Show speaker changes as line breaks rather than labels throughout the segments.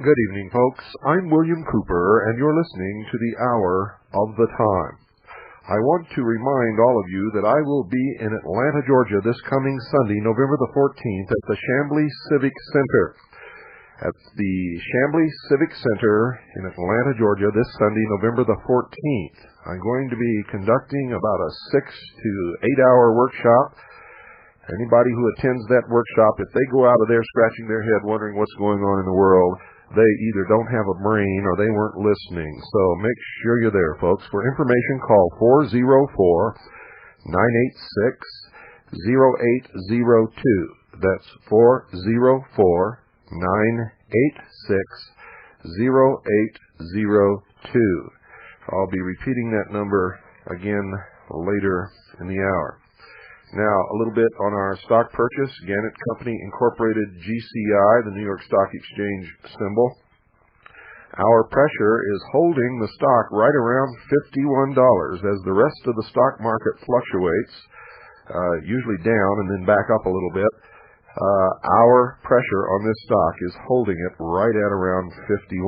Good evening, folks. I'm William Cooper, and you're listening to the Hour of the Time. I want to remind all of you that I will be in Atlanta, Georgia this coming Sunday, November the 14th, at the Chamblee Civic Center. At the Chamblee Civic Center in Atlanta, Georgia, this Sunday, November the 14th. I'm going to be conducting about a 6 to 8 hour workshop. Anybody who attends that workshop, if they go out of there scratching their head wondering what's going on in the world, they either don't have a brain or they weren't listening. So make sure you're there, folks. For information, call 404-986-0802. That's 404-986-0802. I'll be repeating that number again later in the hour. Now, a little bit on our stock purchase. Gannett Company Incorporated, GCI, the New York Stock Exchange symbol. Our pressure is holding the stock right around $51 as the rest of the stock market fluctuates, usually down and then back up a little bit. Our pressure on this stock is holding it right at around 51.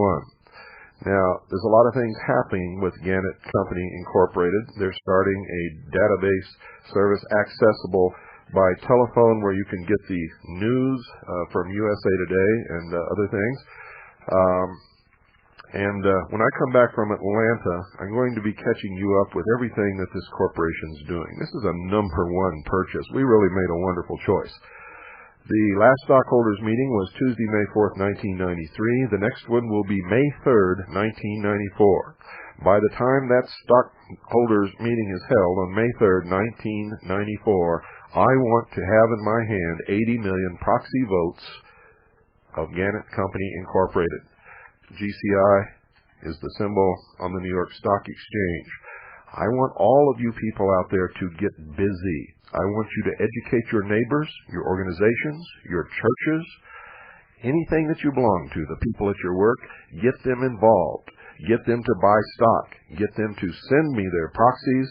Now, there's a lot of things happening with Gannett Company Incorporated. They're starting a database service accessible by telephone where you can get the news from USA Today and other things. When I come back from Atlanta, I'm going to be catching you up with everything that this corporation's doing. This is a #1 purchase. We really made a wonderful choice. The last stockholders meeting was Tuesday, May 4th, 1993. The next one will be May 3rd, 1994. By the time that stockholders meeting is held on May 3rd, 1994, I want to have in my hand 80 million proxy votes of Gannett Company Incorporated. GCI is the symbol on the New York Stock Exchange. I want all of you people out there to get busy. I want you to educate your neighbors, your organizations, your churches, anything that you belong to, the people at your work. Get them involved. Get them to buy stock. Get them to send me their proxies.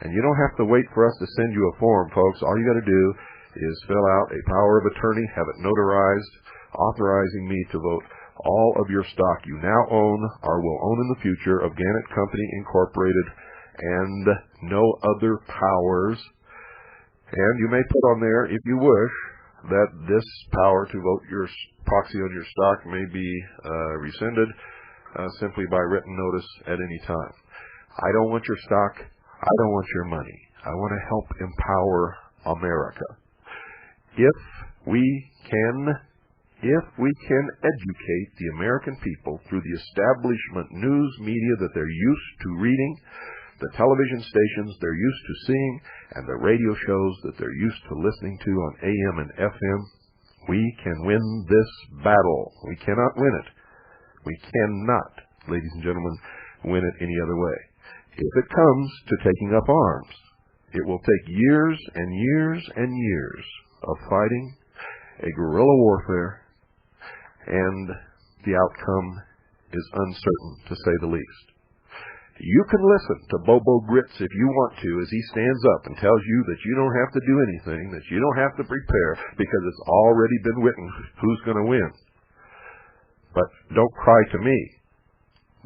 And you don't have to wait for us to send you a form, folks. All you got to do is fill out a power of attorney, have it notarized, authorizing me to vote all of your stock you now own or will own in the future of Gannett Company Incorporated and no other powers. And you may put on there, if you wish, that this power to vote your proxy on your stock may be rescinded simply by written notice at any time. I don't want your stock. I don't want your money. I want to help empower America. If we can educate the American people through the establishment news media that they're used to reading, the television stations they're used to seeing, and the radio shows that they're used to listening to on AM and FM, we can win this battle. We cannot win it. We cannot, ladies and gentlemen, win it any other way. If it comes to taking up arms, it will take years and years and years of fighting, a guerrilla warfare, and the outcome is uncertain, to say the least. You can listen to Bobo Grits if you want to as he stands up and tells you that you don't have to do anything, that you don't have to prepare because it's already been written who's going to win. But don't cry to me.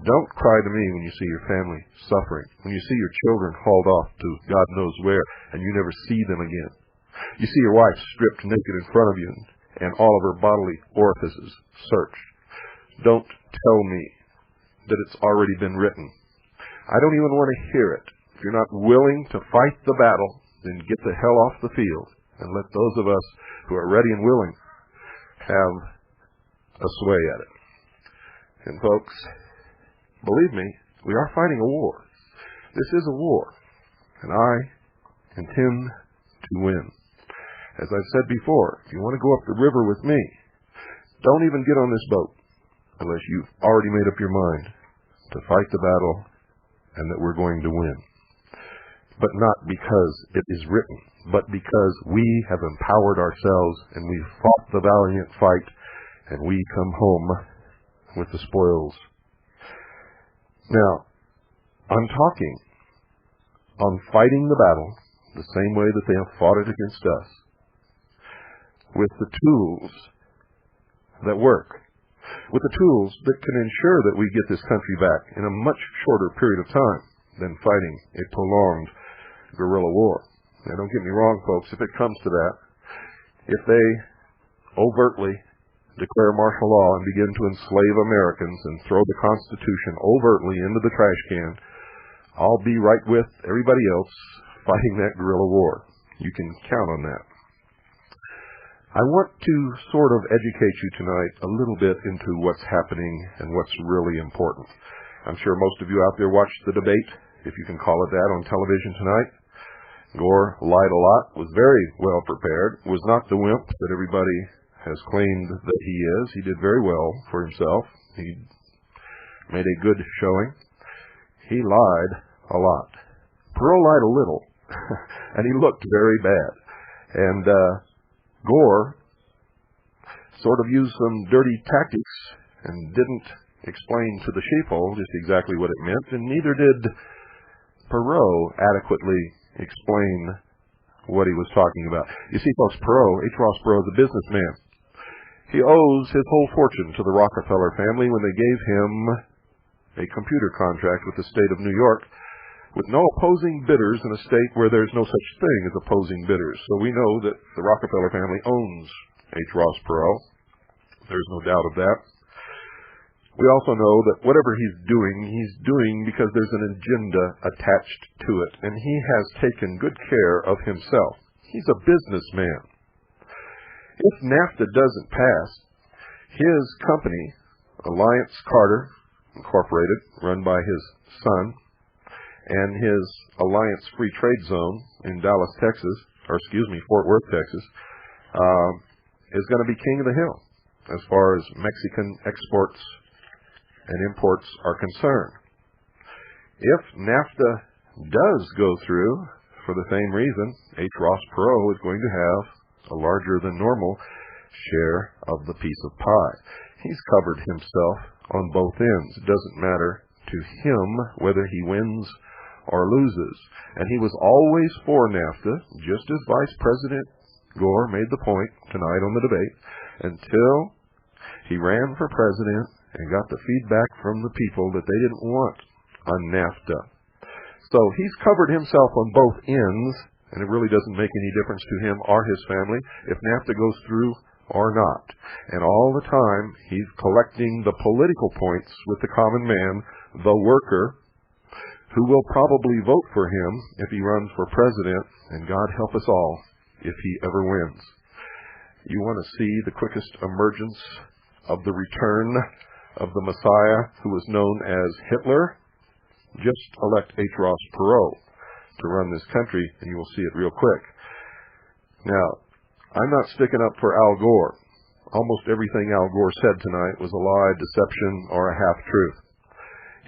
Don't cry to me when you see your family suffering, when you see your children hauled off to God knows where and you never see them again. You see your wife stripped naked in front of you and all of her bodily orifices searched. Don't tell me that it's already been written. I don't even want to hear it. If you're not willing to fight the battle, then get the hell off the field and let those of us who are ready and willing have a sway at it. And folks, believe me, we are fighting a war. This is a war, and I intend to win. As I've said before, if you want to go up the river with me, don't even get on this boat unless you've already made up your mind to fight the battle and that we're going to win. But not because it is written, but because we have empowered ourselves and we've fought the valiant fight and we come home with the spoils. Now, I'm talking on fighting the battle the same way that they have fought it against us, with the tools that work. with the tools that can ensure that we get this country back in a much shorter period of time than fighting a prolonged guerrilla war. Now, don't get me wrong, folks, if it comes to that, if they overtly declare martial law and begin to enslave Americans and throw the Constitution overtly into the trash can, I'll be right with everybody else fighting that guerrilla war. You can count on that. I want to sort of educate you tonight a little bit into what's happening and what's really important. I'm sure most of you out there watched the debate, if you can call it that, on television tonight. Gore lied a lot, was very well prepared, was not the wimp that everybody has claimed that he is. He did very well for himself. He made a good showing. He lied a lot. Perot lied a little, and he looked very bad. And Gore sort of used some dirty tactics and didn't explain to the sheeple just exactly what it meant, and neither did Perot adequately explain what he was talking about. You see, folks, H. Ross Perot is a businessman. He owes his whole fortune to the Rockefeller family when they gave him a computer contract with the state of New York with no opposing bidders in a state where there's no such thing as opposing bidders. So we know that the Rockefeller family owns H. Ross Perot. There's no doubt of that. We also know that whatever he's doing because there's an agenda attached to it, and he has taken good care of himself. He's a businessman. If NAFTA doesn't pass, his company, Alliance Carter Incorporated, run by his son, and his Alliance Free Trade Zone in Dallas, Texas, Fort Worth, Texas, is going to be king of the hill as far as Mexican exports and imports are concerned. If NAFTA does go through, for the same reason, H. Ross Perot is going to have a larger than normal share of the piece of pie. He's covered himself on both ends. It doesn't matter to him whether he wins or loses. And he was always for NAFTA, just as Vice President Gore made the point tonight on the debate, until he ran for president and got the feedback from the people that they didn't want on NAFTA. So he's covered himself on both ends, and it really doesn't make any difference to him or his family if NAFTA goes through or not. And all the time, he's collecting the political points with the common man, the worker, who will probably vote for him if he runs for president, and God help us all if he ever wins. You want to see the quickest emergence of the return of the Messiah who was known as Hitler? Just elect H. Ross Perot to run this country, and you will see it real quick. Now, I'm not sticking up for Al Gore. Almost everything Al Gore said tonight was a lie, deception, or a half-truth.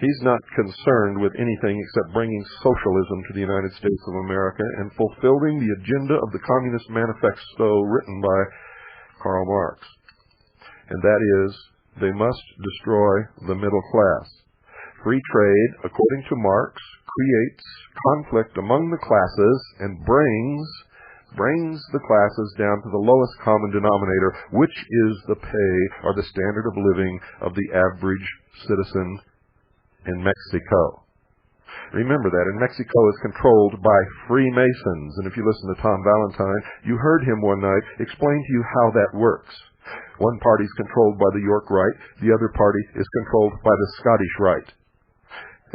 He's not concerned with anything except bringing socialism to the United States of America and fulfilling the agenda of the Communist Manifesto written by Karl Marx. And that is, they must destroy the middle class. Free trade, according to Marx, creates conflict among the classes and brings the classes down to the lowest common denominator, which is the pay or the standard of living of the average citizen in Mexico. Remember that. And Mexico is controlled by Freemasons. And if you listen to Tom Valentine, you heard him one night explain to you how that works. One party is controlled by the York Rite. The other party is controlled by the Scottish Rite.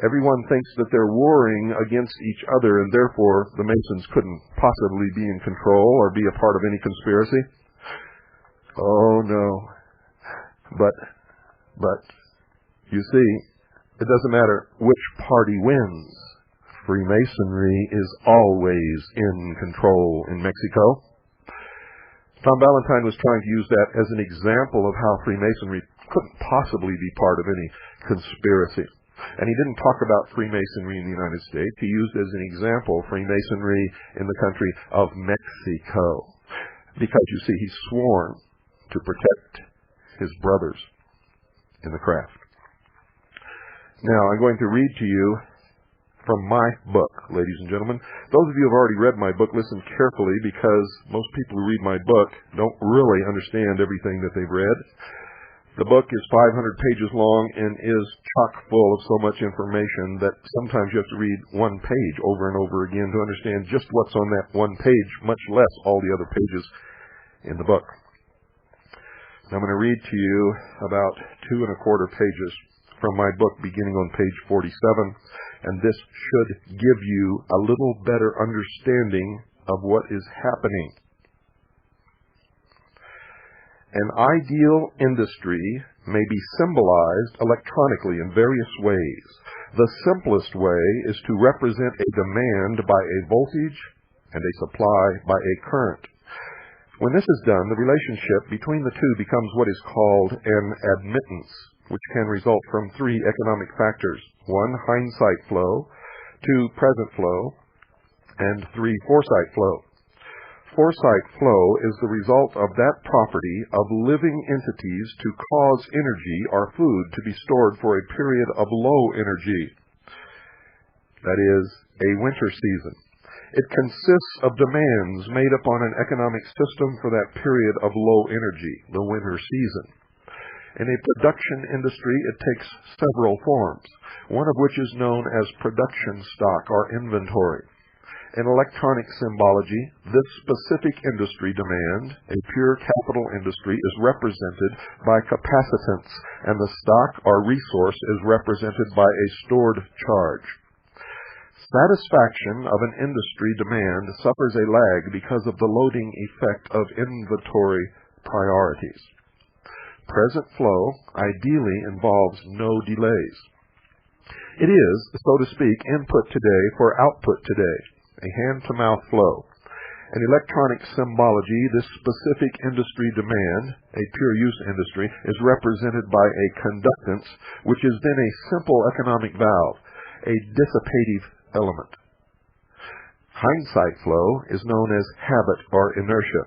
Everyone thinks that they're warring against each other, and therefore the Masons couldn't possibly be in control or be a part of any conspiracy. Oh, no. But, you see, it doesn't matter which party wins. Freemasonry is always in control in Mexico. Tom Valentine was trying to use that as an example of how Freemasonry couldn't possibly be part of any conspiracy. And he didn't talk about Freemasonry in the United States. He used as an example Freemasonry in the country of Mexico. Because, you see, he's sworn to protect his brothers in the craft. Now, I'm going to read to you from my book, ladies and gentlemen. Those of you who have already read my book, listen carefully, because most people who read my book don't really understand everything that they've read. The book is 500 pages long and is chock full of so much information that sometimes you have to read one page over and over again to understand just what's on that one page, much less all the other pages in the book. Now I'm going to read to you about 2 1/4 pages from my book beginning on page 47, and this should give you a little better understanding of what is happening. An ideal industry may be symbolized electronically in various ways. The simplest way is to represent a demand by a voltage and a supply by a current. When this is done, the relationship between the two becomes what is called an admittance, which can result from 3 economic factors: 1, hindsight flow; 2, present flow; and 3, foresight flow. Foresight flow is the result of that property of living entities to cause energy or food to be stored for a period of low energy, that is, a winter season. It consists of demands made upon an economic system for that period of low energy, the winter season. In a production industry, it takes several forms, one of which is known as production stock or inventory. In electronic symbology, this specific industry demand, a pure capital industry, is represented by capacitance, and the stock or resource is represented by a stored charge. Satisfaction of an industry demand suffers a lag because of the loading effect of inventory priorities. Present flow ideally involves no delays. It is, so to speak, input today for output today, a hand-to-mouth flow. In electronic symbology, this specific industry demand, a pure use industry, is represented by a conductance, which is then a simple economic valve, a dissipative element. Hindsight flow is known as habit or inertia.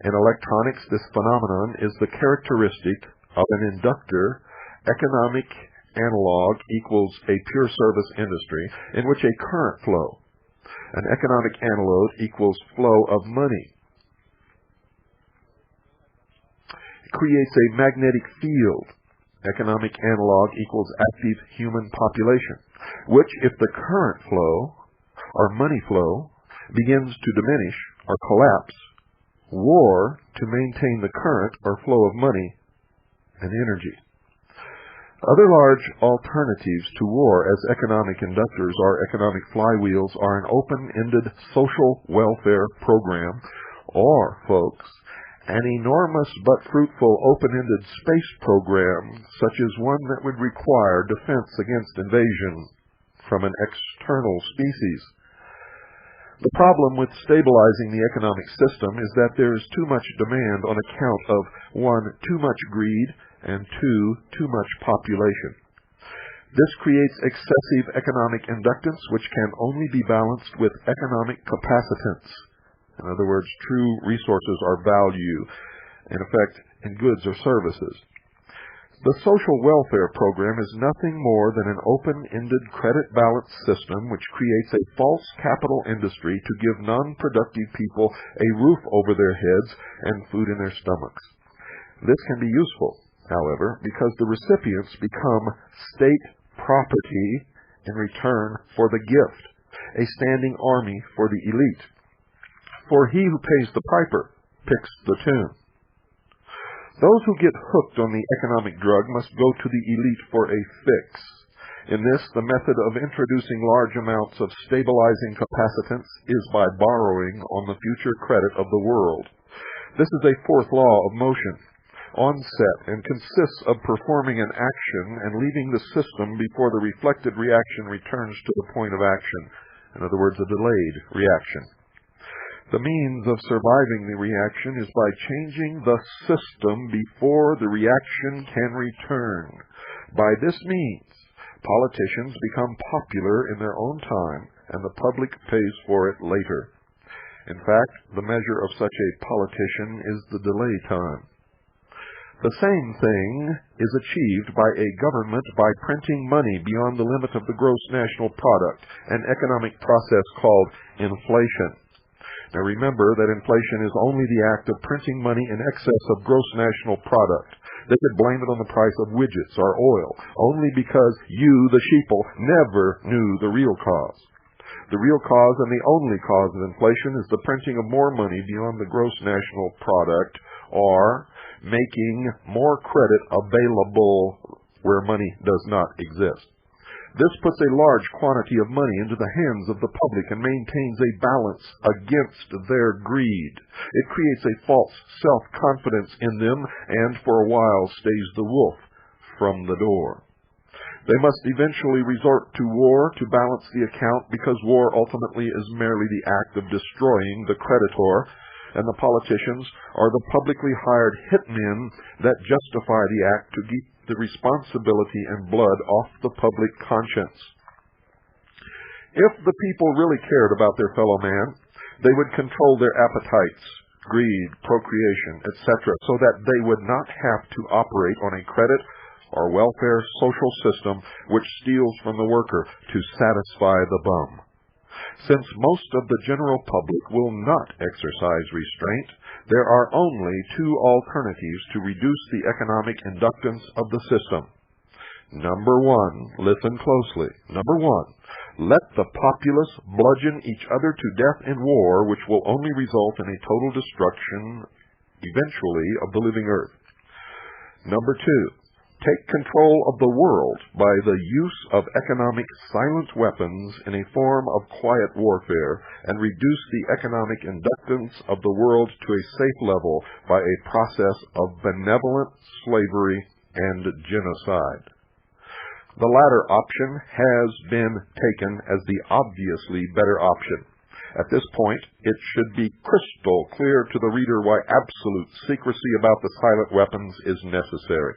In electronics, this phenomenon is the characteristic of an inductor. Economic analog equals a pure service industry in which a current flow. An economic analog equals flow of money. It creates a magnetic field. Economic analog equals active human population, which, if the current flow or money flow begins to diminish or collapse, war to maintain the current or flow of money and energy. Other large alternatives to war as economic inductors or economic flywheels are an open-ended social welfare program, or, folks, an enormous but fruitful open-ended space program, such as one that would require defense against invasion from an external species. The problem with stabilizing the economic system is that there is too much demand on account of 1, too much greed, and 2, too much population. This creates excessive economic inductance, which can only be balanced with economic capacitance. In other words, true resources or value, in effect, in goods or services. The social welfare program is nothing more than an open-ended credit balance system which creates a false capital industry to give non-productive people a roof over their heads and food in their stomachs. This can be useful, however, because the recipients become state property in return for the gift, a standing army for the elite. For he who pays the piper picks the tune. Those who get hooked on the economic drug must go to the elite for a fix. In this, the method of introducing large amounts of stabilizing capacitance is by borrowing on the future credit of the world. This is a fourth law of motion, onset, and consists of performing an action and leaving the system before the reflected reaction returns to the point of action. In other words, a delayed reaction. The means of surviving the reaction is by changing the system before the reaction can return. By this means, politicians become popular in their own time, and the public pays for it later. In fact, the measure of such a politician is the delay time. The same thing is achieved by a government by printing money beyond the limit of the gross national product, an economic process called inflation. Now remember that inflation is only the act of printing money in excess of gross national product. They could blame it on the price of widgets or oil, only because you, the sheeple, never knew the real cause. The real cause and the only cause of inflation is the printing of more money beyond the gross national product, or making more credit available where money does not exist. This puts a large quantity of money into the hands of the public and maintains a balance against their greed. It creates a false self-confidence in them and for a while stays the wolf from the door. They must eventually resort to war to balance the account, because war ultimately is merely the act of destroying the creditor, and the politicians are the publicly hired hitmen that justify the act to keep the responsibility and blood off the public conscience. If the people really cared about their fellow man, they would control their appetites, greed, procreation, etc., so that they would not have to operate on a credit or welfare social system which steals from the worker to satisfy the bum. Since most of the general public will not exercise restraint, there are only two alternatives to reduce the economic inductance of the system. Number one, listen closely. Number one, let the populace bludgeon each other to death in war, which will only result in a total destruction, eventually, of the living earth. Number two, take control of the world by the use of economic silent weapons in a form of quiet warfare, and reduce the economic inductance of the world to a safe level by a process of benevolent slavery and genocide. The latter option has been taken as the obviously better option. At this point, it should be crystal clear to the reader why absolute secrecy about the silent weapons is necessary.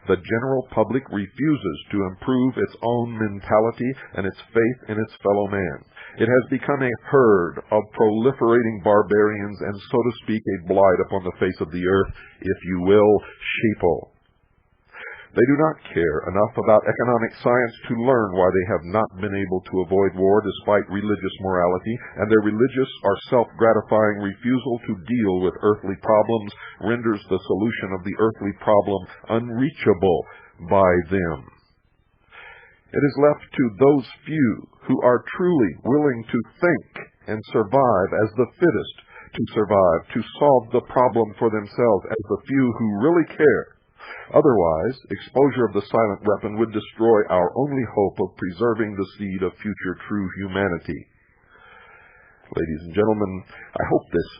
The general public refuses to improve its own mentality and its faith in its fellow man. It has become a herd of proliferating barbarians and, so to speak, a blight upon the face of the earth, if you will, sheeple. They do not care enough about economic science to learn why they have not been able to avoid war despite religious morality, and their religious or self-gratifying refusal to deal with earthly problems renders the solution of the earthly problem unreachable by them. It is left to those few who are truly willing to think and survive as the fittest to survive, to solve the problem for themselves as the few who really care. Otherwise, exposure of the silent weapon would destroy our only hope of preserving the seed of future true humanity. Ladies and gentlemen, I hope this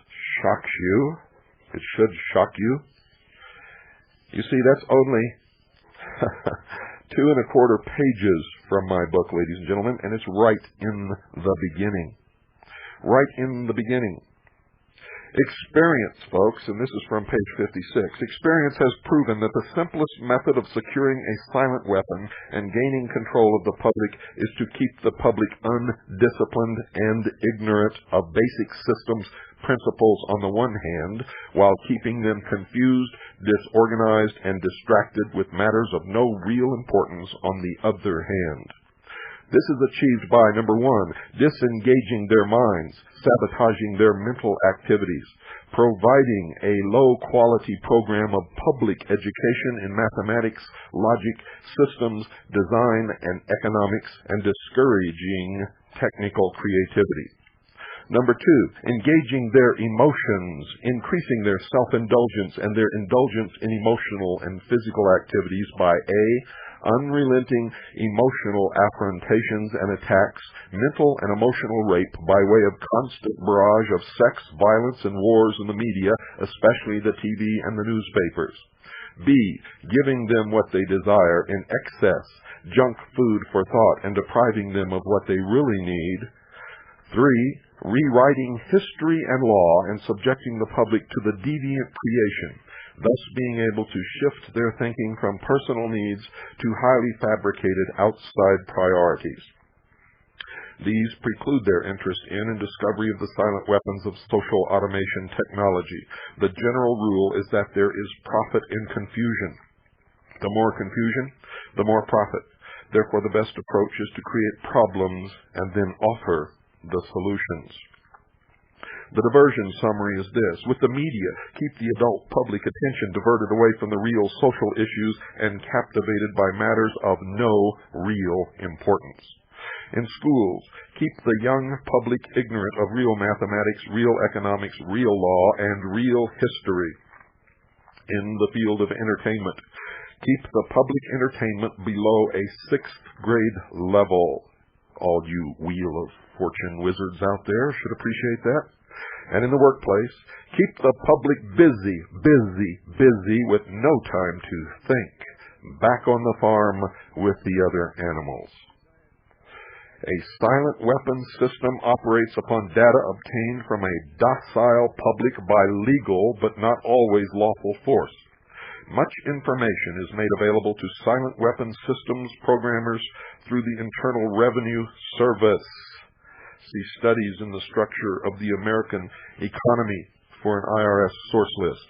shocks you. It should shock you. You see, that's only 2¼ pages from my book, ladies and gentlemen, and it's right in the beginning. Right in the beginning. Experience, folks, and this is from page 56, experience has proven that the simplest method of securing a silent weapon and gaining control of the public is to keep the public undisciplined and ignorant of basic systems principles on the one hand, while keeping them confused, disorganized, and distracted with matters of no real importance on the other hand. This is achieved by, number one, disengaging their minds, sabotaging their mental activities, providing a low-quality program of public education in mathematics, logic, systems, design, and economics, and discouraging technical creativity. Number two, engaging their emotions, increasing their self-indulgence and their indulgence in emotional and physical activities by A, unrelenting emotional affrontations and attacks, mental and emotional rape by way of constant barrage of sex, violence, and wars in the media, especially the TV and the newspapers. B, giving them what they desire in excess, junk food for thought, and depriving them of what they really need. 3, rewriting history and law and subjecting the public to the deviant creation, thus being able to shift their thinking from personal needs to highly fabricated outside priorities. These preclude their interest in and discovery of the silent weapons of social automation technology. The general rule is that there is profit in confusion. The more confusion, the more profit. Therefore, the best approach is to create problems and then offer the solutions. The diversion summary is this: with the media, keep the adult public attention diverted away from the real social issues and captivated by matters of no real importance. In schools, keep the young public ignorant of real mathematics, real economics, real law, and real history. In the field of entertainment, keep the public entertainment below a 6th grade level. All you Wheel of Fortune wizards out there should appreciate that. And in the workplace, keep the public busy, busy, busy with no time to think, back on the farm with the other animals. A silent weapons system operates upon data obtained from a docile public by legal but not always lawful force. Much information is made available to silent weapons systems programmers through the Internal Revenue Service. See studies in the structure of the American economy for an IRS source list.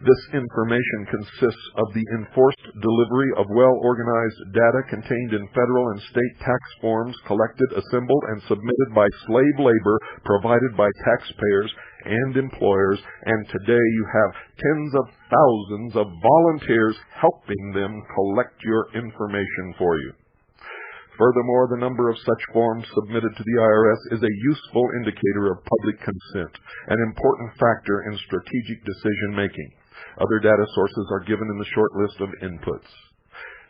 This information consists of the enforced delivery of well-organized data contained in federal and state tax forms collected, assembled, and submitted by slave labor provided by taxpayers and employers, and today you have tens of thousands of volunteers helping them collect your information for you. Furthermore, the number of such forms submitted to the IRS is a useful indicator of public consent, an important factor in strategic decision-making. Other data sources are given in the short list of inputs.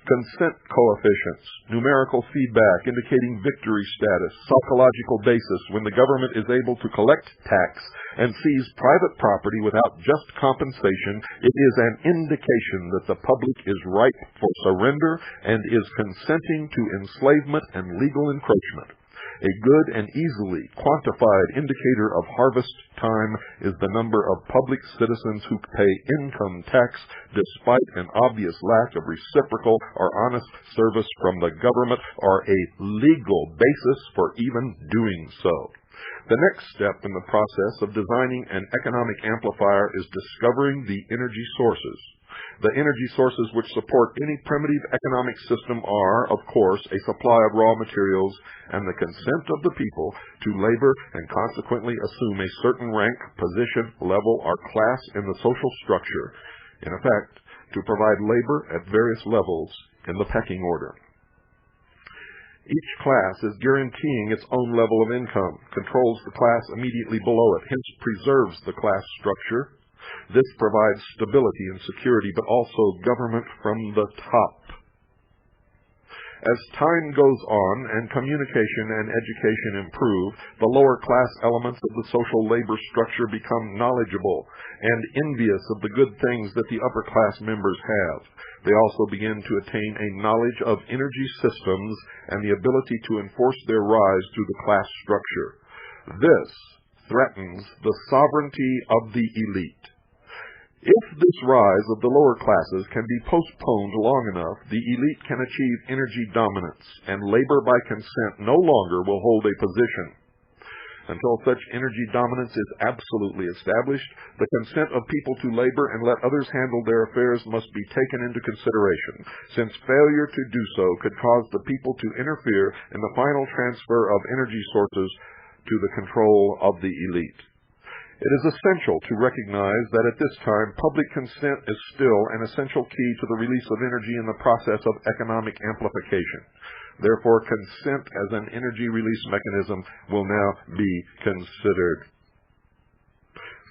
Consent coefficients, numerical feedback indicating victory status, psychological basis when the government is able to collect tax and seize private property without just compensation. It is an indication that the public is ripe for surrender and is consenting to enslavement and legal encroachment. A good and easily quantified indicator of harvest time is the number of public citizens who pay income tax despite an obvious lack of reciprocal or honest service from the government or a legal basis for even doing so. The next step in the process of designing an economic amplifier is discovering the energy sources. The energy sources which support any primitive economic system are, of course, a supply of raw materials and the consent of the people to labor and consequently assume a certain rank, position, level, or class in the social structure. In effect, to provide labor at various levels in the pecking order. Each class is guaranteeing its own level of income, controls the class immediately below it, hence preserves the class structure. This provides stability and security, but also government from the top. As time goes on and communication and education improve, the lower class elements of the social labor structure become knowledgeable and envious of the good things that the upper class members have. They also begin to attain a knowledge of energy systems and the ability to enforce their rise through the class structure. This threatens the sovereignty of the elite. If this rise of the lower classes can be postponed long enough, the elite can achieve energy dominance, and labor by consent no longer will hold a position. Until such energy dominance is absolutely established, the consent of people to labor and let others handle their affairs must be taken into consideration, since failure to do so could cause the people to interfere in the final transfer of energy sources to the control of the elite. It is essential to recognize that at this time, public consent is still an essential key to the release of energy in the process of economic amplification. Therefore, consent as an energy release mechanism will now be considered.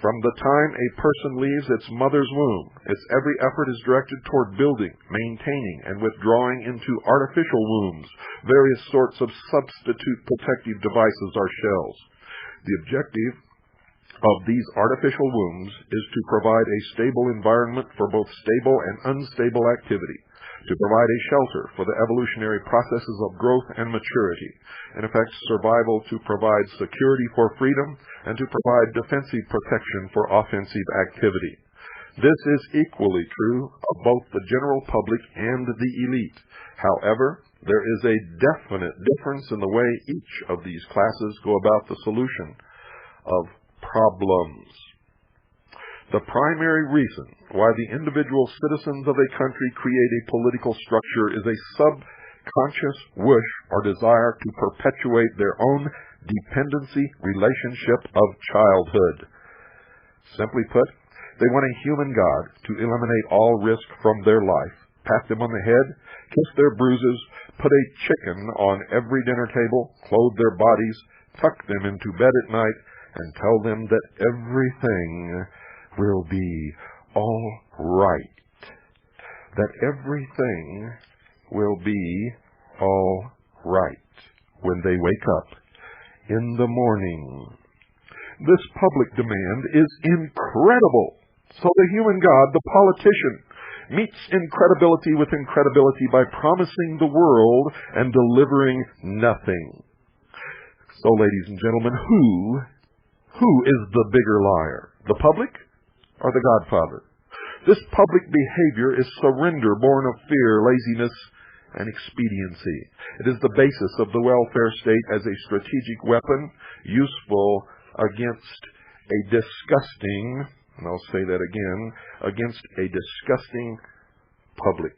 From the time a person leaves its mother's womb, its every effort is directed toward building, maintaining, and withdrawing into artificial wombs. Various sorts of substitute protective devices are shells. The objective of these artificial wombs is to provide a stable environment for both stable and unstable activity, to provide a shelter for the evolutionary processes of growth and maturity, in effect survival, to provide security for freedom, and to provide defensive protection for offensive activity. This is equally true of both the general public and the elite. However, there is a definite difference in the way each of these classes go about the solution of problems. The primary reason why the individual citizens of a country create a political structure is a subconscious wish or desire to perpetuate their own dependency relationship of childhood. Simply put, they want a human God to eliminate all risk from their life, pat them on the head, kiss their bruises, put a chicken on every dinner table, clothe their bodies, tuck them into bed at night, and tell them that everything will be all right. That everything will be all right when they wake up in the morning. This public demand is incredible. So the human God, the politician, meets incredibility with incredibility by promising the world and delivering nothing. So, ladies and gentlemen, who is the bigger liar? The public or the Godfather? This public behavior is surrender born of fear, laziness, and expediency. It is the basis of the welfare state as a strategic weapon useful against a disgusting, and I'll say that again, against a disgusting public.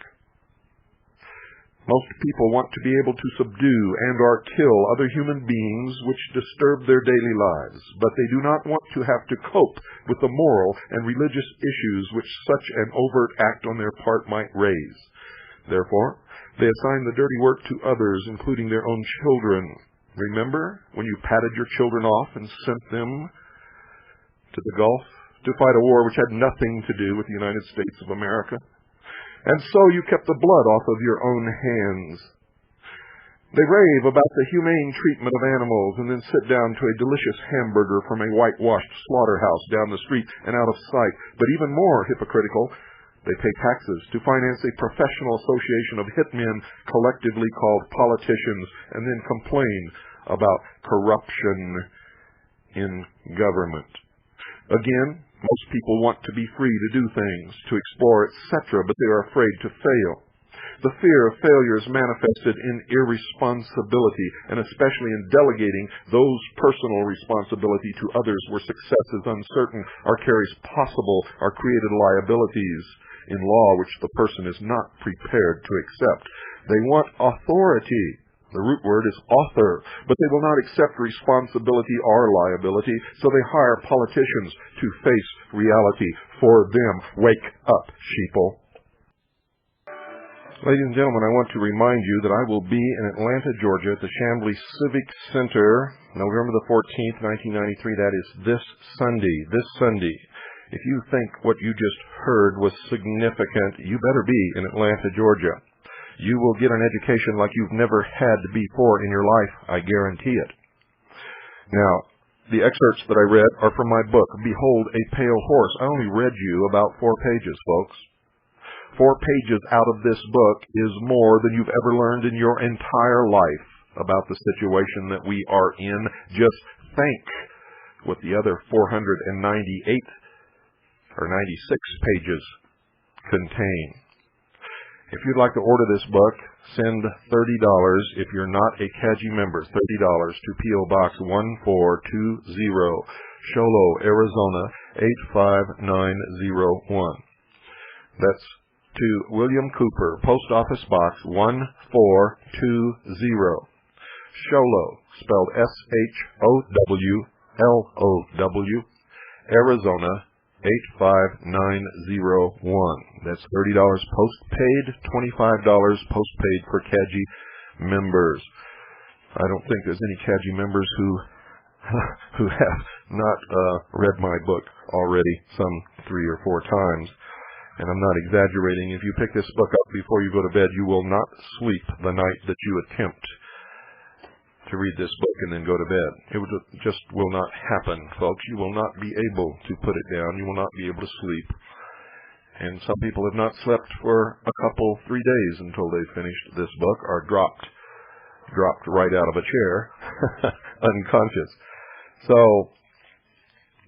Most people want to be able to subdue and or kill other human beings which disturb their daily lives, but they do not want to have to cope with the moral and religious issues which such an overt act on their part might raise. Therefore, they assign the dirty work to others, including their own children. Remember when you patted your children off and sent them to the Gulf to fight a war which had nothing to do with the United States of America? And so you kept the blood off of your own hands. They rave about the humane treatment of animals and then sit down to a delicious hamburger from a whitewashed slaughterhouse down the street and out of sight. But even more hypocritical, they pay taxes to finance a professional association of hitmen collectively called politicians and then complain about corruption in government. Again, most people want to be free to do things, to explore, etc., but they are afraid to fail. The fear of failure is manifested in irresponsibility, and especially in delegating those personal responsibility to others where success is uncertain or carries possible or created liabilities in law which the person is not prepared to accept. They want authority. The root word is author, but they will not accept responsibility or liability, so they hire politicians to face reality for them. Wake up, sheeple. Ladies and gentlemen, I want to remind you that I will be in Atlanta, Georgia at the Chamblee Civic Center, November the 14th, 1993. That is this Sunday. If you think what you just heard was significant, you better be in Atlanta, Georgia. You will get an education like you've never had before in your life, I guarantee it. Now, the excerpts that I read are from my book, Behold a Pale Horse. I only read you about 4 pages, folks. 4 pages out of this book is more than you've ever learned in your entire life about the situation that we are in. Just think what the other 498 or 96 pages contain. If you'd like to order this book, send $30 if you're not a CAGI member, $30 to P.O. Box 1420, Sholo, Arizona 85901. That's to William Cooper, Post Office Box 1420, Sholo, spelled S-H-O-W-L-O-W, Arizona 85901. That's $30 postpaid, $25 postpaid for CAGI members. I don't think there's any CAGI members who have not read my book already some 3 or 4 times. And I'm not exaggerating. If you pick this book up before you go to bed, you will not sleep the night that you attempt to read this book and then go to bed. It just will not happen, folks. You will not be able to put it down. You will not be able to sleep. And some people have not slept for a couple, 3 days until they finished this book, or dropped right out of a chair, unconscious. So,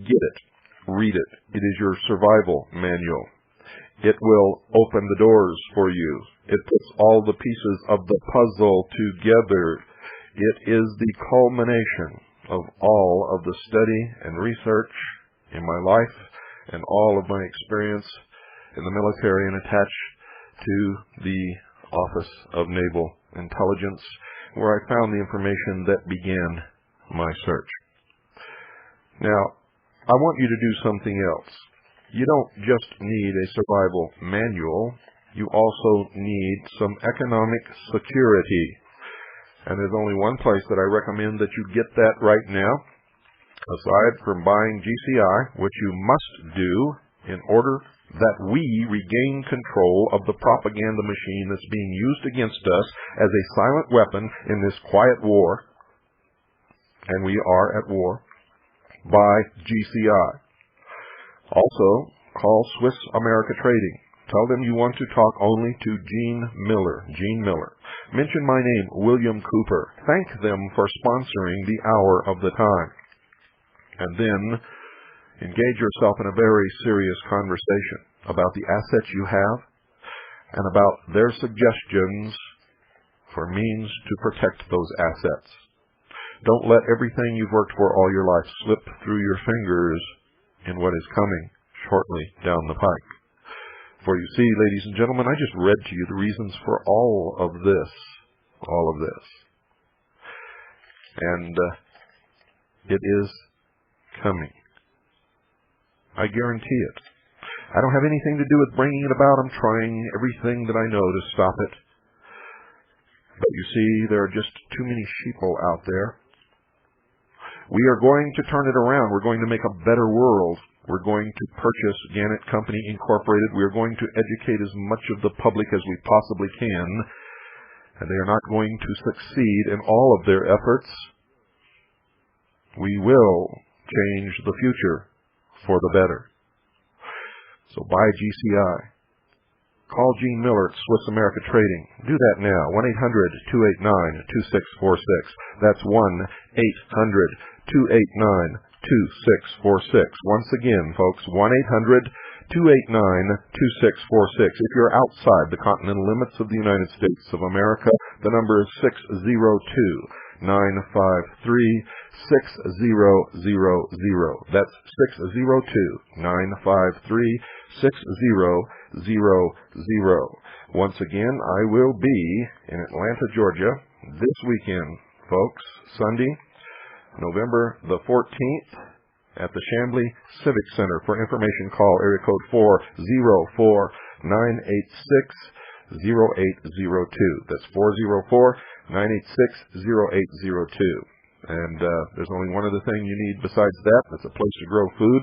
get it. Read it. It is your survival manual. It will open the doors for you. It puts all the pieces of the puzzle together. It is the culmination of all of the study and research in my life and all of my experience in the military and attached to the Office of Naval Intelligence, where I found the information that began my search. Now, I want you to do something else. You don't just need a survival manual. You also need some economic security. And there's only one place that I recommend that you get that right now, aside from buying GCI, which you must do in order that we regain control of the propaganda machine that's being used against us as a silent weapon in this quiet war, and we are at war. Buy GCI. Also, call Swiss America Trading. Tell them you want to talk only to Gene Miller. Gene Miller. Mention my name, William Cooper. Thank them for sponsoring the hour of the time. And then engage yourself in a very serious conversation about the assets you have and about their suggestions for means to protect those assets. Don't let everything you've worked for all your life slip through your fingers in what is coming shortly down the pike. For you see, ladies and gentlemen, I just read to you the reasons for all of this. And it is coming. I guarantee it. I don't have anything to do with bringing it about. I'm trying everything that I know to stop it. But you see, there are just too many sheeple out there. We are going to turn it around. We're going to make a better world. We're going to purchase Gannett Company Incorporated. We're going to educate as much of the public as we possibly can. And they are not going to succeed in all of their efforts. We will change the future for the better. So buy GCI. Call Gene Miller at Swiss America Trading. Do that now. 1-800-289-2646. That's 1-800-289-2646. Once again, folks, 1-800-289-2646. If you're outside the continental limits of the United States of America, the number is 602-953-6000. That's 602-953-6000. Once again, I will be in Atlanta, Georgia this weekend, folks. Sunday, November the 14th at the Chamblee Civic Center. For information, call area code 404-986-0802. That's 404-986-0802. And there's only one other thing you need besides that. That's a place to grow food,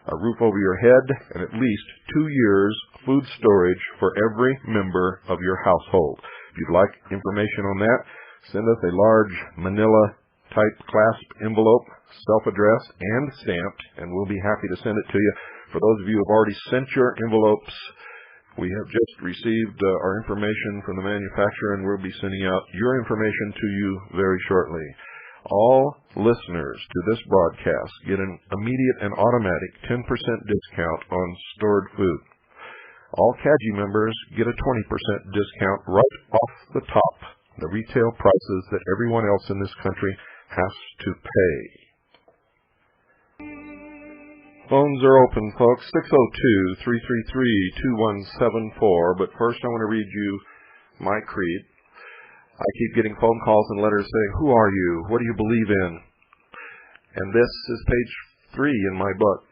a roof over your head, and at least 2 years food storage for every member of your household. If you'd like information on that, send us a large manila-type clasp envelope, self-addressed and stamped, and we'll be happy to send it to you. For those of you who have already sent your envelopes, we have just received our information from the manufacturer, and we'll be sending out your information to you very shortly. All listeners to this broadcast get an immediate and automatic 10% discount on stored food. All CAGI members get a 20% discount right off the top, the retail prices that everyone else in this country has to pay. Phones are open, folks, 602-333-2174. But first I want to read you my creed. I keep getting phone calls and letters saying, who are you? What do you believe in? And this is page 3 in my book.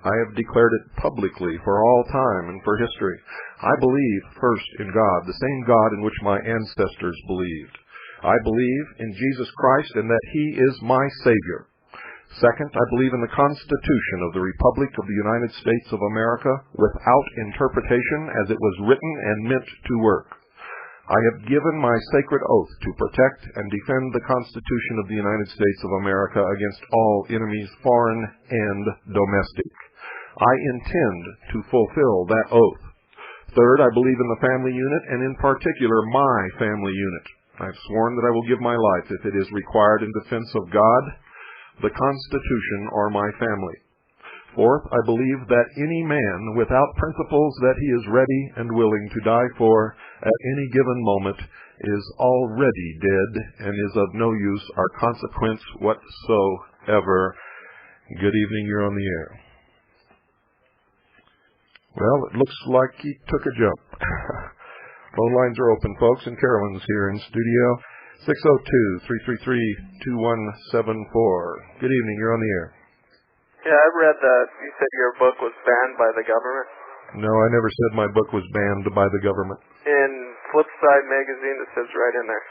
I have declared it publicly for all time and for history. I believe first in God, the same God in which my ancestors believed. I believe in Jesus Christ and that He is my Savior. Second, I believe in the Constitution of the Republic of the United States of America without interpretation, as it was written and meant to work. I have given my sacred oath to protect and defend the Constitution of the United States of America against all enemies, foreign and domestic. I intend to fulfill that oath. Third, I believe in the family unit, and in particular my family unit. I have sworn that I will give my life if it is required in defense of God, the Constitution, or my family. Fourth, I believe that any man without principles that he is ready and willing to die for at any given moment is already dead and is of no use or consequence whatsoever. Good evening, you're on the air. Well, it looks like he took a jump. Phone lines are open, folks, and Carolyn's here in studio. 602-333-2174. Good evening. You're on the air.
Yeah, I read that you said your book was banned by the government.
No, I never said my book was banned by the government.
In Flipside magazine, it says right in there.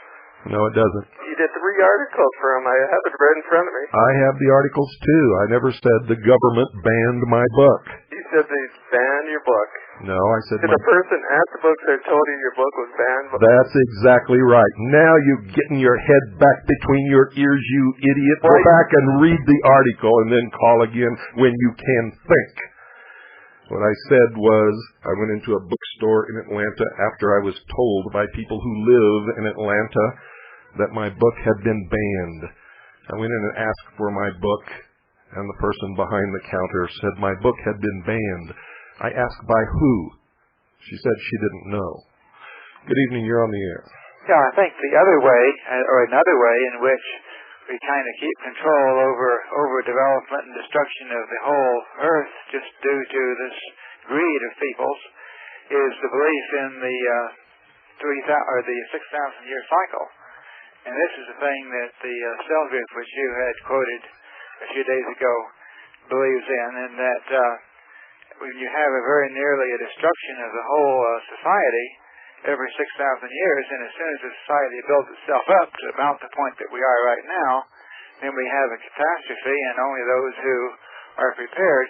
No, it doesn't.
You did 3 articles for them. I have it right in front of me.
I have the articles, too. I never said the government banned my book.
You said they banned your book.
No, I said
Did the person at the bookstore told you your book was banned?
That's exactly right. Now you're getting your head back between your ears, you idiot. Go back and read the article and then call again when you can think. What I said was I went into a bookstore in Atlanta after I was told by people who live in Atlanta that my book had been banned. I went in and asked for my book, and the person behind the counter said my book had been banned. I asked by who. She said she didn't know. Good evening, you're on the air.
Yeah, I think the other way, or another way in which we kind of keep control over development and destruction of the whole earth just due to this greed of peoples is the belief in the 6,000-year cycle. And this is the thing that the cell group, which you had quoted a few days ago, believes in, and that when you have a very nearly a destruction of the whole society every 6,000 years, and as soon as the society builds itself up to about the point that we are right now, then we have a catastrophe, and only those who are prepared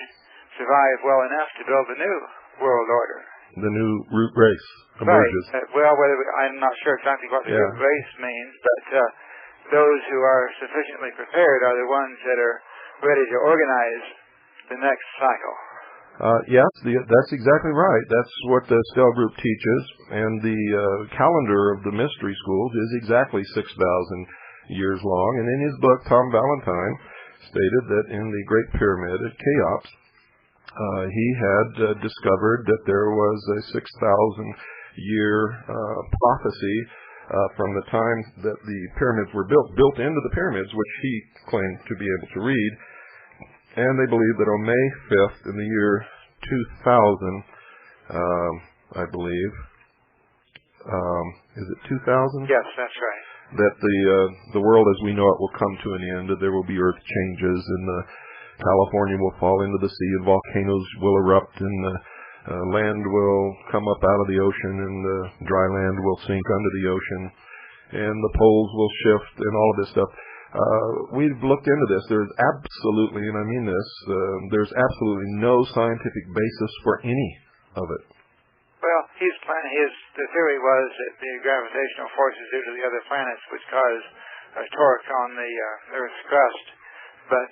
survive well enough to build a new world order.
The new root race emerges.
Right. I'm not sure exactly what the root race means, but those who are sufficiently prepared are the ones that are ready to organize the next cycle.
Yes, that's exactly right. That's what the cell group teaches, and the calendar of the mystery schools is exactly 6,000 years long. And in his book, Tom Valentine stated that in the Great Pyramid at Cheops, he had discovered that there was a 6,000-year prophecy from the time that the pyramids were built into the pyramids, which he claimed to be able to read. And they believe that on May 5th in the year 2000, I believe, is it 2000?
Yes, that's right.
That the world as we know it will come to an end, that there will be earth changes, and California will fall into the sea, and volcanoes will erupt, and land will come up out of the ocean, and the dry land will sink under the ocean, and the poles will shift, and all of this stuff. We've looked into this. There's absolutely, and I mean this, there's absolutely no scientific basis for any of it.
Well, the theory was that the gravitational forces due to the other planets would cause a torque on the Earth's crust, but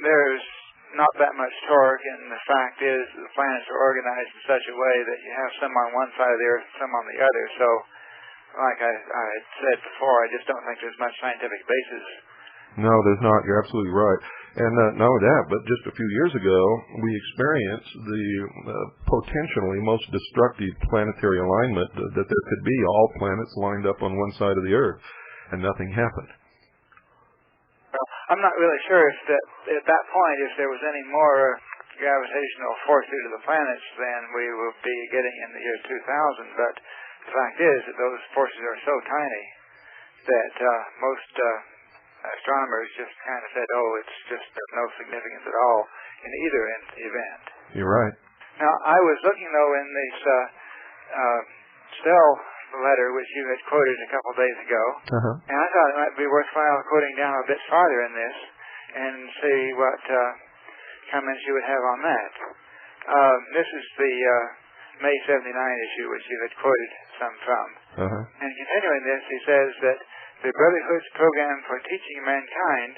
there's not that much torque, and the fact is that the planets are organized in such a way that you have some on one side of the Earth and some on the other, so like I had said before, I just don't think there's much scientific basis.
No, there's not. You're absolutely right. And not only that, but just a few years ago, we experienced the potentially most destructive planetary alignment that there could be, all planets lined up on one side of the Earth, and nothing happened.
Well, I'm not really sure if that at that point, if there was any more gravitational force due to the planets than we will be getting in the year 2000, but the fact is that those forces are so tiny that most astronomers just kind of said, it's just there's no significance at all in either event.
You're right.
Now, I was looking, though, in this Stell letter, which you had quoted a couple days ago, and I thought it might be worthwhile quoting down a bit farther in this and see what comments you would have on that. This is the May 79 issue, which you had quoted some from. And continuing this, he says that the Brotherhood's program for teaching mankind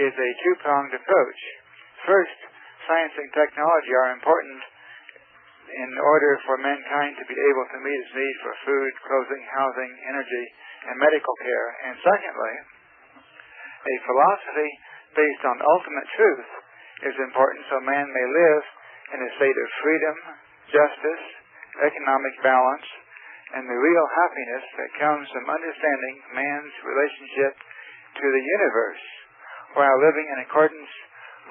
is a two-pronged approach. First, science and technology are important in order for mankind to be able to meet its need for food, clothing, housing, energy, and medical care. And secondly, a philosophy based on ultimate truth is important so man may live in a state of freedom, justice, economic balance, and the real happiness that comes from understanding man's relationship to the universe while living in accordance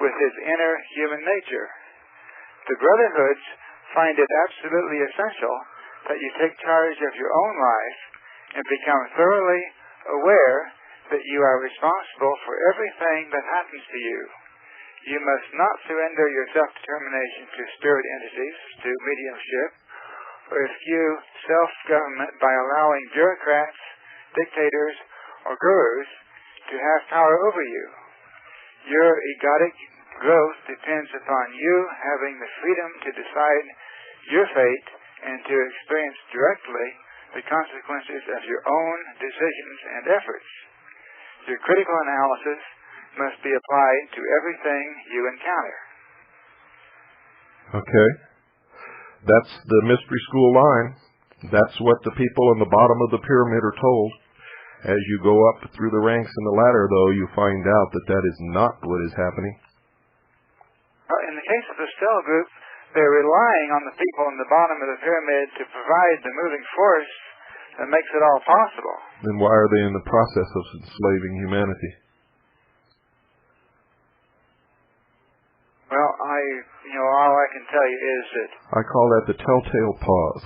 with his inner human nature. The Brotherhoods find it absolutely essential that you take charge of your own life and become thoroughly aware that you are responsible for everything that happens to you. You must not surrender your self-determination to spirit entities, to mediumship, or eschew self-government by allowing bureaucrats, dictators, or gurus to have power over you. Your egotic growth depends upon you having the freedom to decide your fate and to experience directly the consequences of your own decisions and efforts. Your critical analysis must be applied to everything you encounter.
Okay. That's the mystery school line. That's what the people on the bottom of the pyramid are told. As you go up through the ranks in the ladder, though, you find out that that is not what is happening.
In the case of the Stell group, they're relying on the people in the bottom of the pyramid to provide the moving force that makes it all possible.
Then why are they in the process of enslaving humanity?
Well, all I can tell you is that...
I call that the telltale pause.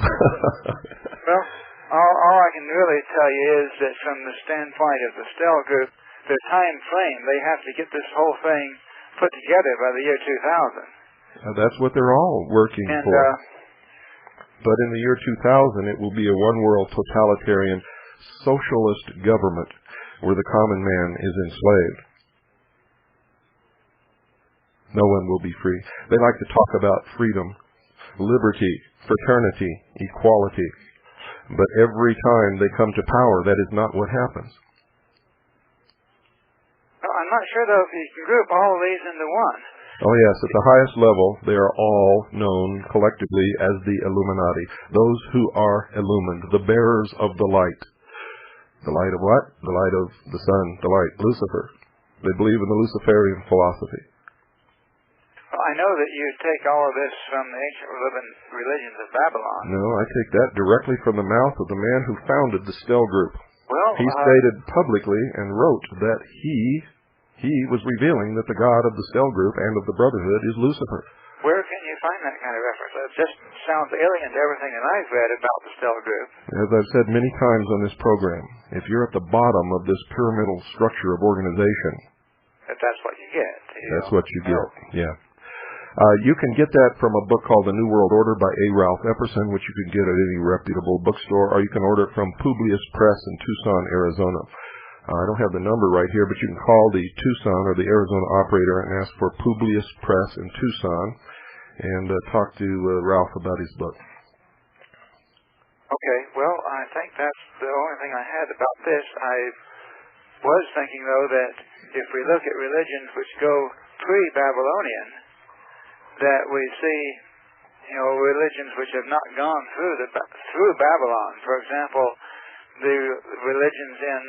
Well, all I can really tell you is that from the standpoint of the Stell group, the time frame, they have to get this whole thing put together by the year 2000.
That's what they're all working for. But in the year 2000, it will be a one-world totalitarian socialist government where the common man is enslaved. No one will be free. They like to talk about freedom, liberty, fraternity, equality. But every time they come to power, that is not what happens.
I'm not sure, though, if you can group all of these into one.
Oh, yes. At the highest level, they are all known collectively as the Illuminati, those who are illumined, the bearers of the light. The light of what? The light of the sun, the light, Lucifer. They believe in the Luciferian philosophy.
Well, I know that you take all of this from the ancient religions of Babylon.
No, I take that directly from the mouth of the man who founded the Stell group.
Well,
he stated publicly and wrote that he was revealing that the God of the Stell group and of the Brotherhood is Lucifer.
Where can you find that kind of reference? It just sounds alien to everything that I've read about the Stell group.
As I've said many times on this program, if you're at the bottom of this pyramidal structure of organization,
that's what you get.
That's what you get, yeah. You can get that from a book called The New World Order by A. Ralph Epperson, which you can get at any reputable bookstore, or you can order it from Publius Press in Tucson, Arizona. I don't have the number right here, but you can call the Tucson or the Arizona operator and ask for Publius Press in Tucson and talk to Ralph about his book.
Okay, well, I think that's the only thing I had about this. I was thinking, though, that if we look at religions which go pre-Babylonian, that we see, religions which have not gone through Babylon. For example, the religions in,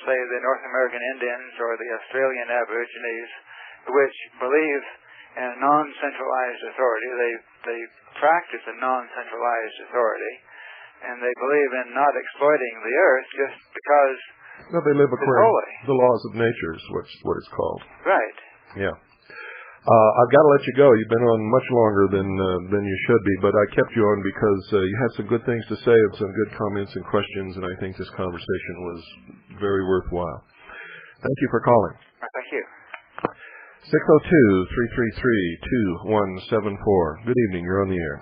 say, the North American Indians or the Australian Aborigines, which believe in a non-centralized authority. They practice a non-centralized authority, and they believe in not exploiting the earth just because
they live according
to
the laws of nature is what it's called.
Right.
Yeah. I've got to let you go. You've been on much longer than you should be, but I kept you on because you had some good things to say and some good comments and questions, and I think this conversation was very worthwhile. Thank you for calling.
Thank you.
602-333-2174. Good evening. You're on the air.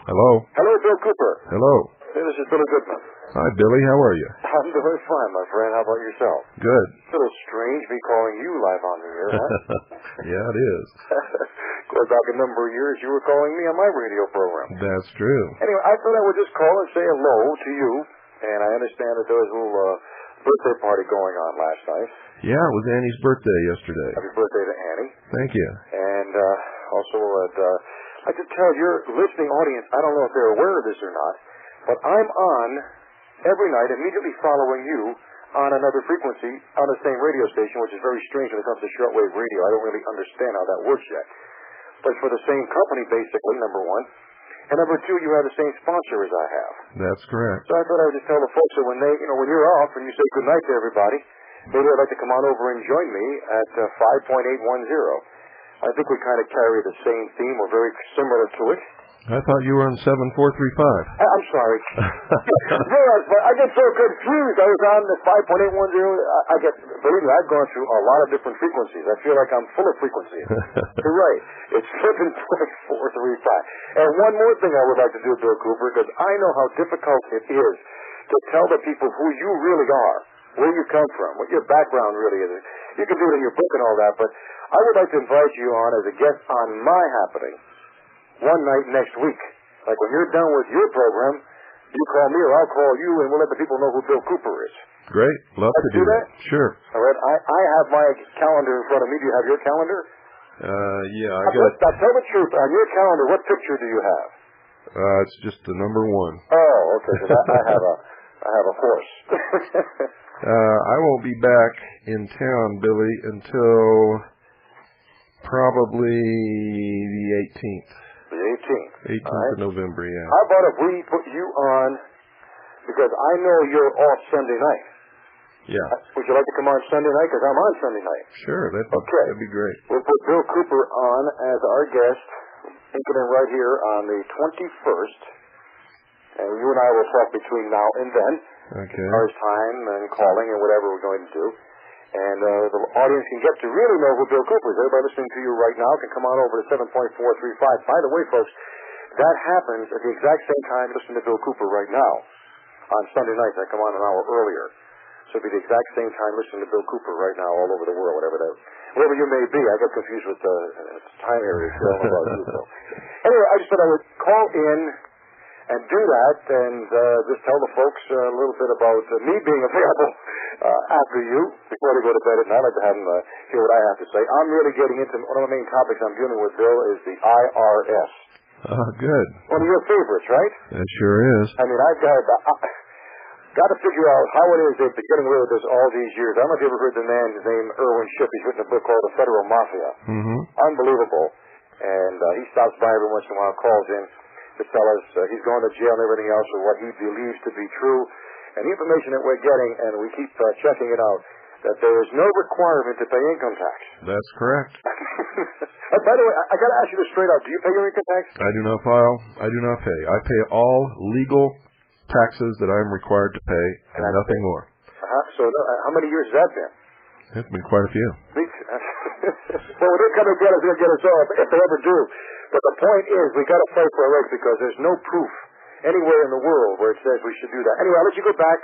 Hello?
Hello, Bill Cooper.
Hello.
Hey, this is Billy Goodman.
Hi, Billy. How are you?
I'm doing fine, my friend. How about yourself?
Good.
It's a little strange me calling you live on the air, huh?
Yeah, it is.
Going back a number of years, you were calling me on my radio program.
That's true.
Anyway, I thought I would just call and say hello to you, and I understand that there was a little birthday party going on last night.
Yeah, it was Annie's birthday yesterday.
Happy birthday to Annie.
Thank you.
And also, I could tell your listening audience, I don't know if they're aware of this or not, but I'm on every night immediately following you on another frequency on the same radio station, which is very strange when it comes to shortwave radio. I don't really understand how that works yet. But for the same company, basically, number one. And number two, you have the same sponsor as I have.
That's correct.
So I thought I would just tell the folks that when they, when you're off and you say good night to everybody, maybe they'd like to come on over and join me at 5.810. I think we kind of carry the same theme. We're very similar to it.
I thought you were on 7435.
I'm sorry. I get so confused. I was on the 5.810. Believe me, I've gone through a lot of different frequencies. I feel like I'm full of frequencies. You're right. It's 7.435. And one more thing I would like to do, Bill Cooper, because I know how difficult it is to tell the people who you really are, where you come from, what your background really is. You can do it in your book and all that, but I would like to invite you on as a guest on my happening one night next week. Like when you're done with your program, you call me or I'll call you, and we'll let the people know who Bill Cooper is.
Great. Love to do that. Sure.
All right. I have my calendar in front of me. Do you have your calendar?
Yeah, I got it.
Now, tell the truth. On your calendar, what picture do you have?
It's just the number 1.
Oh, okay. So I have a horse.
I won't be back in town, Billy, until probably the 18th.
The 18th.
18th right. of November, yeah.
How about if we put you on, because I know you're off Sunday night.
Yeah.
Would you like to come on Sunday night? Because I'm on Sunday night.
Sure, that'd be great.
We'll put Bill Cooper on as our guest, thinking him right here on the 21st. And you and I will talk between now and then.
Okay.
As far as time and calling and whatever we're going to do. And the audience can get to really know who Bill Cooper is. Everybody listening to you right now can come on over to 7.435. By the way, folks, that happens at the exact same time listening to Bill Cooper right now. On Sunday nights, I come on an hour earlier. So it'll be the exact same time listening to Bill Cooper right now all over the world, wherever you may be. I get confused with the time areas. I don't know about you, so. Anyway, I just thought I would call in and do that and just tell the folks a little bit about me being available after you before they go to bed at night. I'd like to have them hear what I have to say. I'm really getting into one of the main topics I'm dealing with, Bill, is the IRS.
Oh, good.
One of your favorites, right?
It sure is.
I mean, I've got to figure out how it is they've been getting away with this all these years. I don't know if you ever heard the man's name, Irwin Shipp. He's written a book called The Federal Mafia.
Mm-hmm.
Unbelievable. And he stops by every once in a while, calls in to tell us he's going to jail and everything else for what he believes to be true. And the information that we're getting, and we keep checking it out, that there is no requirement to pay income tax.
That's correct.
By the way, I got to ask you this straight out. Do you pay your income tax?
I do not file. I do not pay. I pay all legal taxes that I am required to pay and nothing more.
So how many years has that been?
It's been quite a few.
Well, when they come and get us, they'll get us all, if they ever do. But the point is, we got to fight for our rights because there's no proof anywhere in the world where it says we should do that. Anyway, I'll let you go back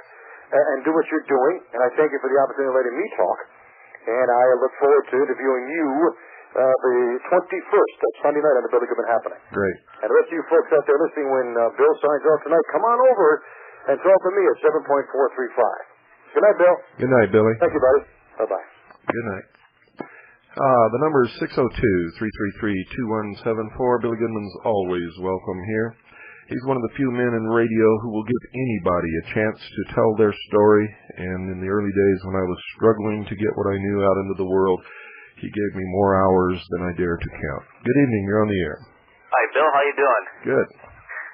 and do what you're doing, and I thank you for the opportunity of letting me talk. And I look forward to interviewing you the 21st. That's Sunday night on the Billy Goodman Happening.
Great.
And the rest of you folks out there listening, when Bill signs off tonight, come on over and talk to me at 7.435. Good night, Bill.
Good night, Billy.
Thank you, buddy. Bye-bye.
Good night. The number is 602-333-2174. Billy Goodman's always welcome here. He's one of the few men in radio who will give anybody a chance to tell their story, and in the early days when I was struggling to get what I knew out into the world, he gave me more hours than I dared to count. Good evening, you're on the air.
Hi, Bill, how you doing?
Good.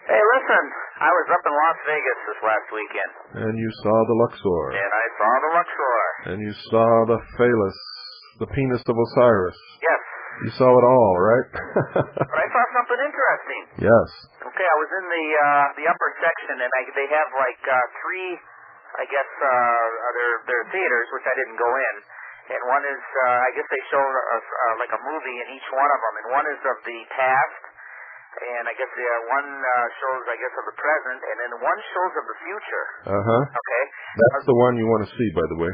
Hey, listen, I was up in Las Vegas this last weekend.
And you saw the Luxor.
And I saw the Luxor.
And you saw the Phallus, the penis of Osiris.
Yes.
You saw it all, right?
But I saw something interesting.
Yes.
Okay, I was in the upper section, and they have like three, I guess, they're theaters, which I didn't go in. And one is, I guess they show like a movie in each one of them, and one is of the past, and I guess one shows, I guess, of the present, and then one shows of the future.
Uh-huh.
Okay.
That's the one you want to see, by the way.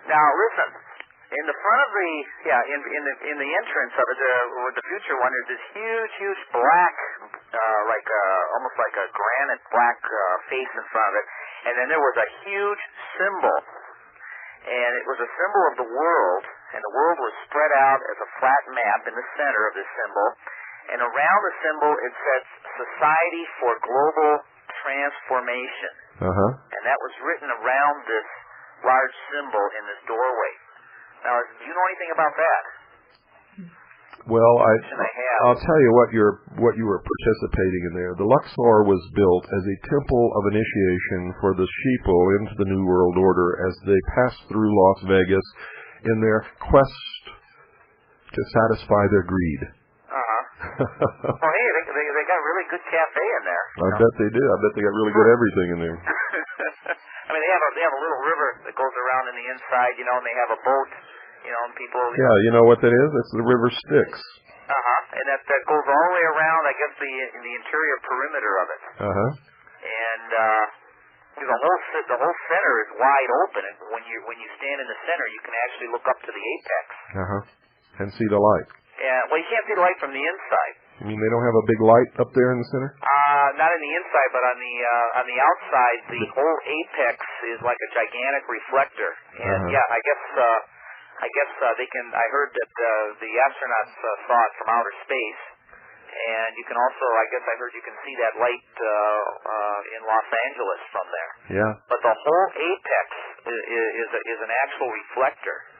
Now, listen. In the front of the, in the entrance of it, with the future one, there's this huge black, almost like a granite black face in front of it, and then there was a huge symbol, and it was a symbol of the world, and the world was spread out as a flat map in the center of this symbol, and around the symbol it said Society for Global Transformation, and that was written around this large symbol in this doorway. Now, do you know anything about that?
Well, I'll tell you what you were participating in there. The Luxor was built as a temple of initiation for the sheeple into the New World Order as they passed through Las Vegas in their quest to satisfy their greed.
Well, hey, they got a really good cafe in there.
I bet they do. I bet they got really good everything in there.
I mean, they have a little river that goes around in the inside, and they have a boat, and people.
Yeah, you know what that is? It's the River Styx.
And that goes all the way around, I guess, the interior perimeter of it. And the whole center is wide open, and when you stand in the center, you can actually look up to the apex.
And see the light.
Yeah, well, you can't see the light from the inside.
You mean they don't have a big light up there in the center?
Not in the inside, but on the outside, the whole apex is like a gigantic reflector. And yeah, I guess they can. I heard that the astronauts saw it from outer space, and you can also. I guess I heard you can see that light in Los Angeles from there.
Yeah.
But the whole apex is an actual reflector.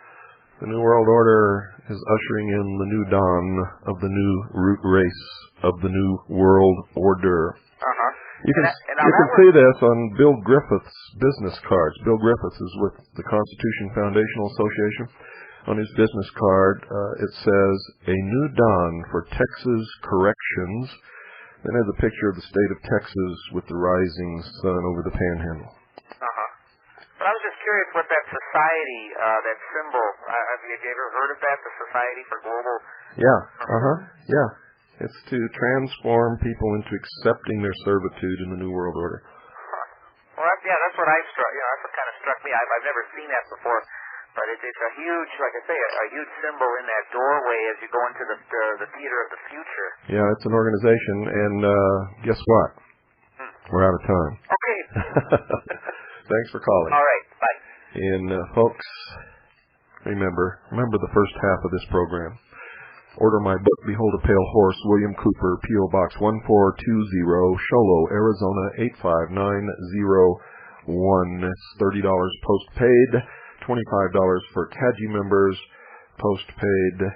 The New World Order is ushering in the new dawn of the new root race of the New World Order. You can see this on Bill Griffith's business cards. Bill Griffith is with the Constitution Foundational Association. On his business card, it says, "A new dawn for Texas corrections." Then there's a picture of the state of Texas with the rising sun over the panhandle.
But I was just curious what that society, that symbol, have you ever heard of that, the Society for Global...
Yeah, yeah. It's to transform people into accepting their servitude in the New World Order.
Well, that's what that's what kind of struck me. I've never seen that before, but it's a huge, like I say, a huge symbol in that doorway as you go into the theater of the future. Yeah,
it's an organization, and guess what? We're out of time.
Okay.
Thanks for calling.
All right, bye.
And folks, remember the first half of this program. Order my book, Behold a Pale Horse, William Cooper, P.O. Box 1420, Sholo, Arizona 85901. It's $30 postpaid, $25 for CAGI members postpaid.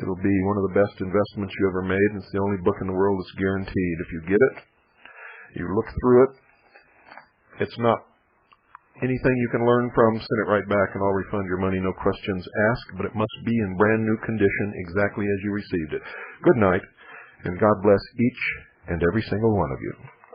It'll be one of the best investments you ever made, and it's the only book in the world that's guaranteed. If you get it, you look through it, it's not anything you can learn from, send it right back and I'll refund your money, no questions asked, but it must be in brand new condition exactly as you received it. Good night, and God bless each and every single one of you.